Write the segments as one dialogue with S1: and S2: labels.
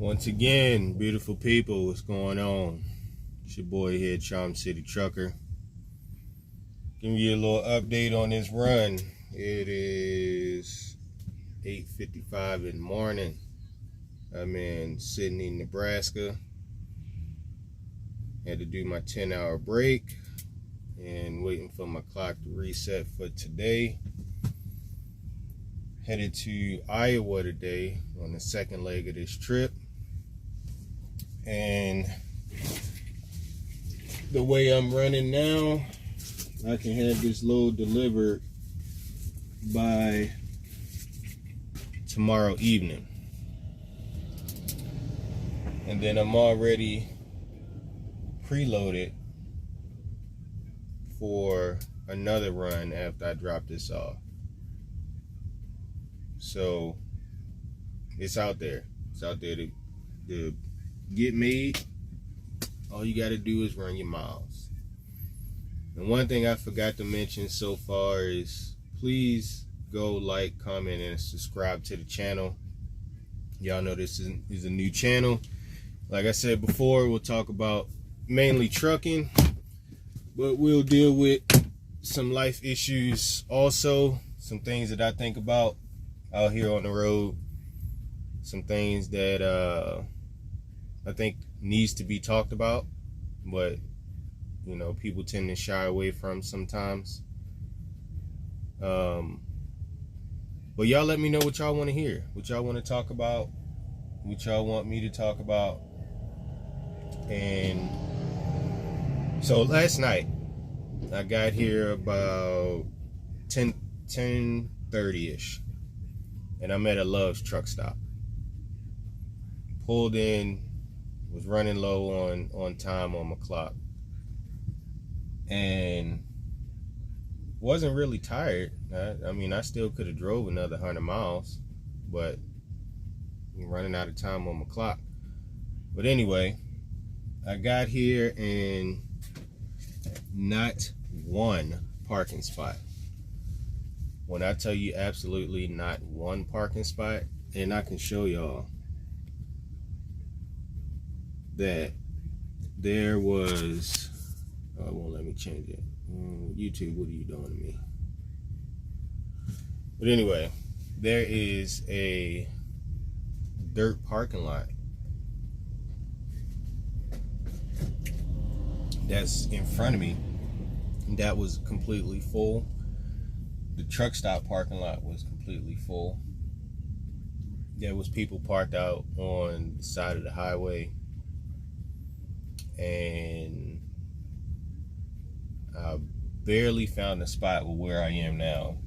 S1: Once again, beautiful people, what's going on? It's your boy here, Charm City Trucker. Giving you a little update on this run. It is 8:55 in the morning. I'm in Sidney, Nebraska. Had to do my 10-hour break and waiting for my clock to reset for today. Headed to Iowa today on the second leg of this trip. And the way I'm running now, I can have this load delivered by tomorrow evening. And then I'm already preloaded for another run after I drop this off. So it's out there. It's out there to get made. All you got to do is run your miles. And one thing I forgot to mention so far is please go like, comment, and subscribe to the channel. Y'all know this is a new channel. Like I said before, we'll talk about mainly trucking, but we'll deal with some life issues also, some things that I think about out here on the road, some things that I think needs to be talked about, but you know, people tend to shy away from sometimes. But y'all let me know what y'all want to hear, what y'all want to talk about, what y'all want me to talk about. And so last night I got here about 10:30ish, and I'm at a Love's truck stop. Pulled in, was running low on time on my clock, and wasn't really tired. I mean, I still could have drove another 100 miles, but I'm running out of time on my clock. But anyway, I got here and not one parking spot. When I tell you absolutely not one parking spot, and I can show y'all that there was, oh, it won't let me change it. YouTube, what are you doing to me? But anyway, there is a dirt parking lot that's in front of me that was completely full. The truck stop parking lot was completely full. There was people parked out on the side of the highway, and I barely found a spot where I am now,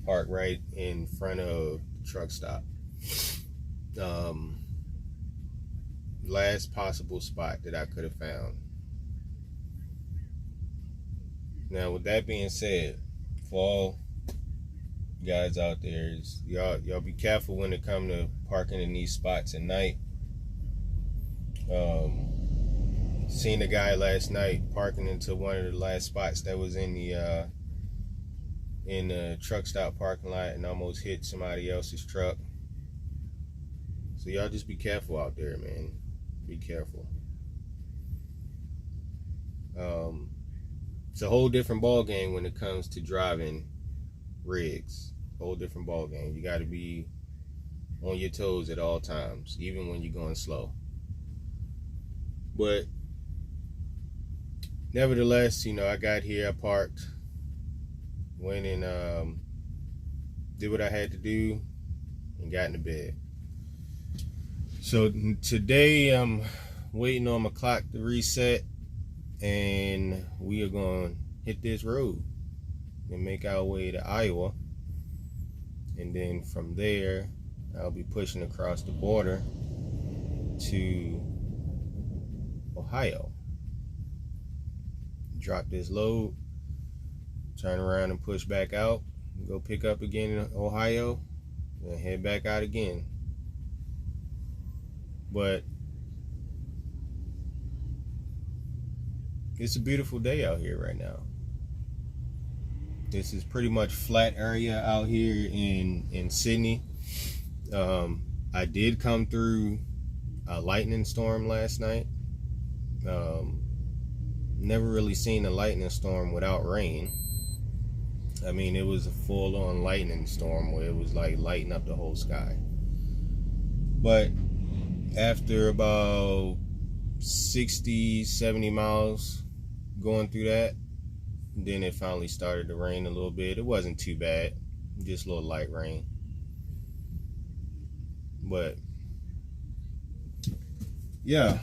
S1: parked right in front of the truck stop. Last possible spot that I could have found. Now, with that being said, for all guys out there, is y'all be careful when it comes to parking in these spots at night. Seen a guy last night parking into one of the last spots that was in the truck stop parking lot and almost hit somebody else's truck. So y'all just be careful out there, man. Be careful. It's a whole different ball game when it comes to driving rigs. Whole different ball game. You got to be on your toes at all times, even when you're going slow. But nevertheless, you know, I got here, I parked, went and did what I had to do, and got into bed. So today I'm waiting on my clock to reset, and we are going to hit this road and make our way to Iowa. And then from there, I'll be pushing across the border to Ohio. Drop this load, turn around and push back out, go pick up again in Ohio, and head back out again. But it's a beautiful day out here right now. This is pretty much flat area out here in Sidney. I did come through a lightning storm last night. Never really seen a lightning storm without rain. I mean, it was a full-on lightning storm where it was like lighting up the whole sky. But after about 60, 70 miles going through that, then it finally started to rain a little bit. It wasn't too bad, just a little light rain. But yeah,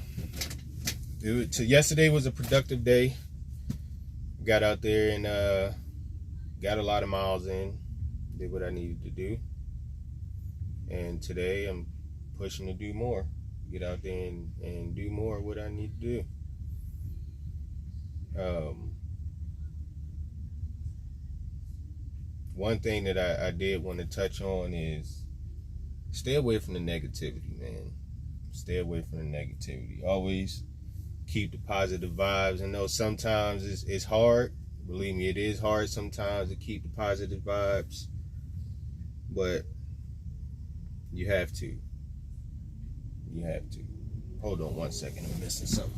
S1: yesterday was a productive day. Got out there and got a lot of miles in, did what I needed to do. And today I'm pushing to do more. Get out there and do more of what I need to do. One thing that I did want to touch on is stay away from the negativity, man. Stay away from the negativity. Always keep the positive vibes. I know sometimes it's hard. Believe me, it is hard sometimes to keep the positive vibes. But you have to. You have to. Hold on one second. I'm missing something.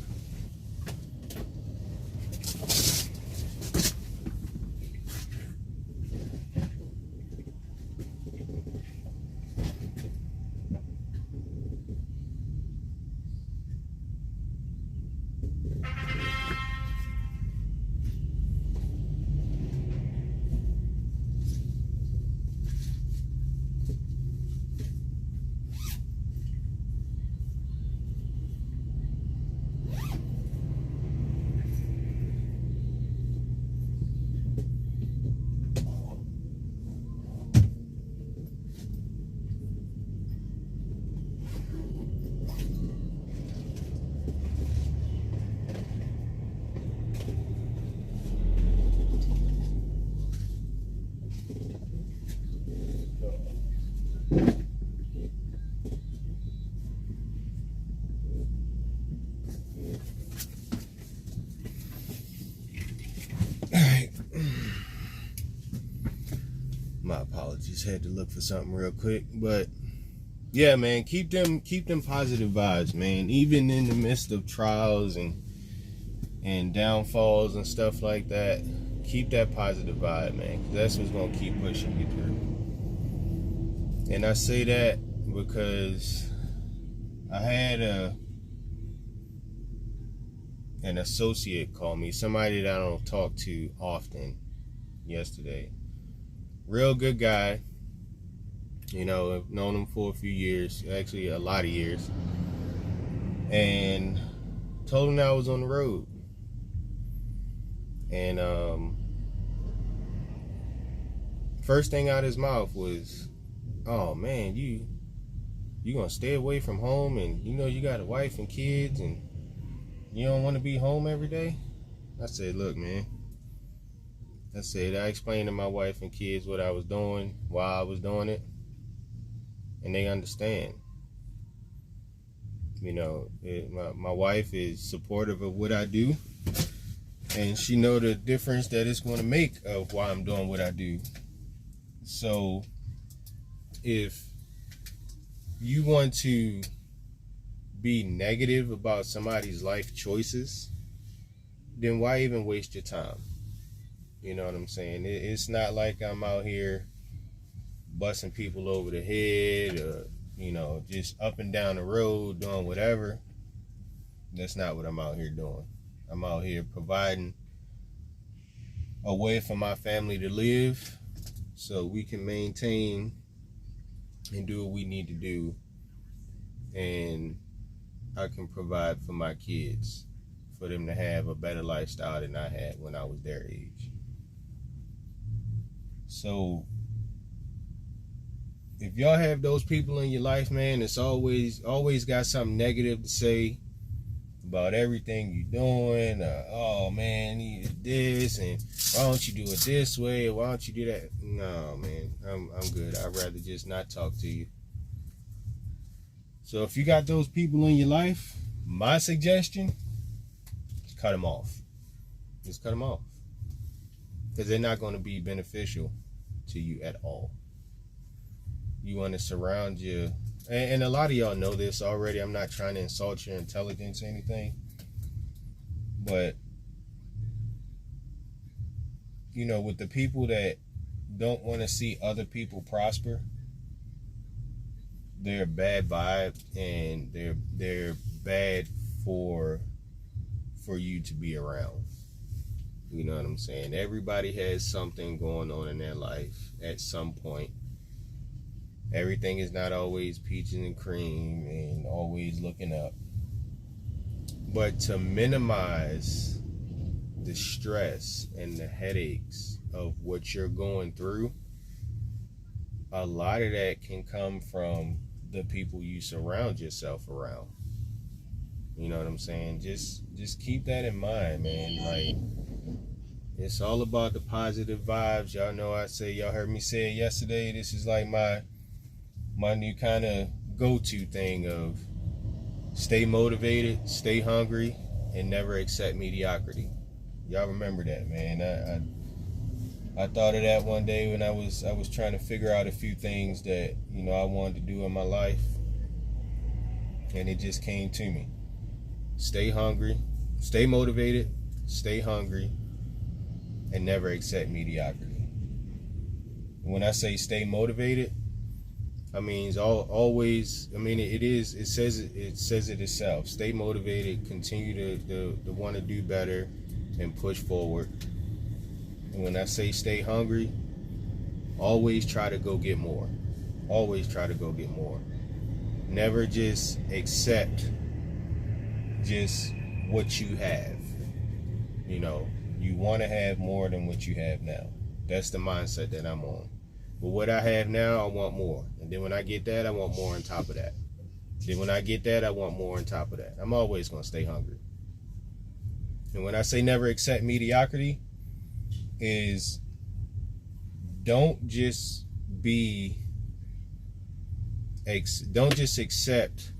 S1: My apologies. Had to look for something real quick, but yeah, man, keep them positive vibes, man. Even in the midst of trials and downfalls and stuff like that, keep that positive vibe, man. 'Cause that's what's gonna keep pushing you through. And I say that because I had an associate call me, somebody that I don't talk to often, yesterday. Real good guy. You know, I've known him for a few years, actually a lot of years. And told him that I was on the road. And first thing out of his mouth was, "Oh man, you gonna stay away from home, and you know you got a wife and kids, and you don't want to be home every day?" I said, "Look, man," I explained to my wife and kids what I was doing, why I was doing it, and they understand. You know, my wife is supportive of what I do, and she know the difference that it's going to make of why I'm doing what I do. So if you want to be negative about somebody's life choices, then why even waste your time? You know what I'm saying? It's not like I'm out here busting people over the head or, you know, just up and down the road doing whatever. That's not what I'm out here doing. I'm out here providing a way for my family to live so we can maintain and do what we need to do, and I can provide for my kids, for them to have a better lifestyle than I had when I was their age. So if y'all have those people in your life, man, it's always got something negative to say about everything you're doing. Oh man, you did this, and why don't you do it this way? Why don't you do that? No, man, I'm good. I'd rather just not talk to you. So if you got those people in your life, my suggestion is cut them off. Just cut them off, because they're not going to be beneficial to you at all. You want to surround and a lot of y'all know this already. I'm not trying to insult your intelligence or anything, but you know, with the people that don't want to see other people prosper, they're a bad vibe, and they're bad for you to be around. You know what I'm saying? Everybody has something going on in their life at some point. Everything is not always peaches and cream and always looking up. But to minimize the stress and the headaches of what you're going through, a lot of that can come from the people you surround yourself around. You know what I'm saying? Just keep that in mind, man. Like, it's all about the positive vibes. Y'all know y'all heard me say it yesterday. This is like my new kind of go-to thing of stay motivated, stay hungry, and never accept mediocrity. Y'all remember that, man. I thought of that one day when I was trying to figure out a few things that, you know, I wanted to do in my life, and it just came to me. Stay hungry, stay motivated, stay hungry, and never accept mediocrity. When I say stay motivated, I mean it says it itself. Stay motivated, continue to want to do better and push forward. And when I say stay hungry, always try to go get more. Always try to go get more. Never just accept just what you have. You know, you want to have more than what you have now. That's the mindset that I'm on. But what I have now, I want more. And then when I get that, I want more on top of that. Then when I get that, I want more on top of that. I'm always going to stay hungry. And when I say never accept mediocrity, is don't just accept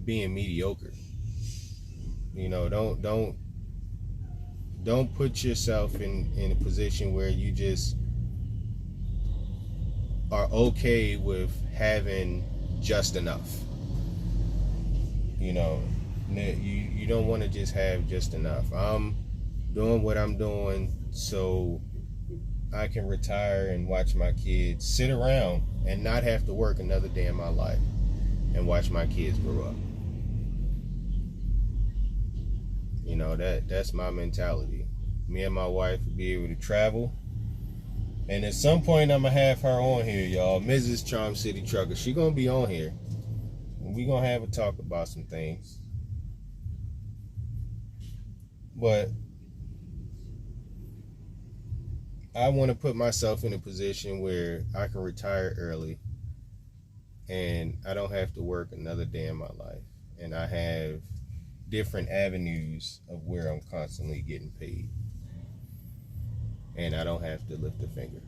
S1: being mediocre. You know, don't put yourself in a position where you just are okay with having just enough. You know, you don't want to just have just enough. I'm doing what I'm doing so I can retire and watch my kids sit around and not have to work another day in my life and watch my kids grow up. You know, that's my mentality. Me and my wife will be able to travel. And at some point, I'm going to have her on here, y'all. Mrs. Charm City Trucker. She going to be on here. And we going to have a talk about some things. But I want to put myself in a position where I can retire early. And I don't have to work another day in my life. And I have different avenues of where I'm constantly getting paid. And I don't have to lift a finger.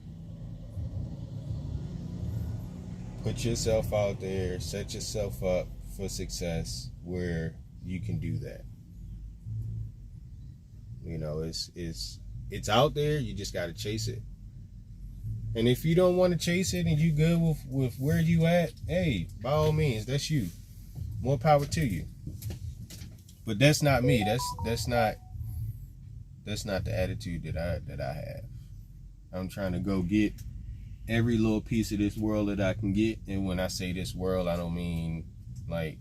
S1: Put yourself out there, set yourself up for success where you can do that. You know, it's out there, you just gotta chase it. And if you don't want to chase it and you good with where you at, hey, by all means, that's you. More power to you. But that's not me. That's not the attitude that I have. I'm trying to go get every little piece of this world that I can get. And when I say this world, I don't mean like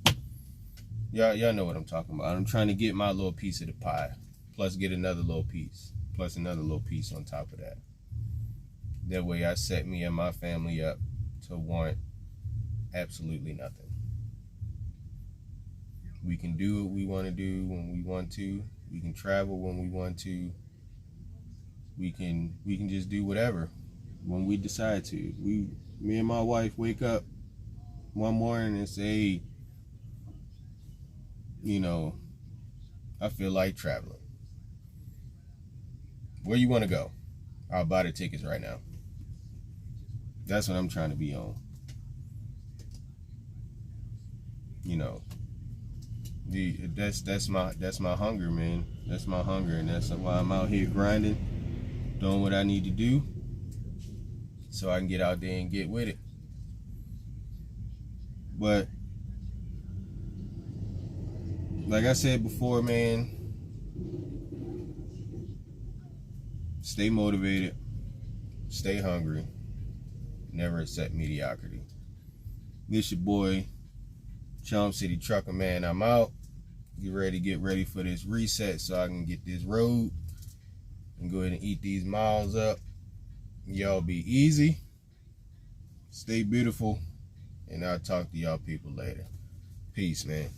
S1: y'all know what I'm talking about. I'm trying to get my little piece of the pie, plus get another little piece, plus another little piece on top of that. That way I set me and my family up to want absolutely nothing. We can do what we want to do when we want to. We can travel when we want to. We can just do whatever when we decide to. Me and my wife wake up one morning and say, hey, you know, I feel like traveling. Where you want to go? I'll buy the tickets right now. That's what I'm trying to be on. You know, that's my hunger, man. That's my hunger, and that's why I'm out here grinding, doing what I need to do, so I can get out there and get with it. But like I said before, man, stay motivated, stay hungry, never accept mediocrity. This your boy, Charm City Trucker, man. I'm out. Get ready for this reset so I can get this road and go ahead and eat these miles up. Y'all be easy, stay beautiful, and I'll talk to y'all people later. Peace, man.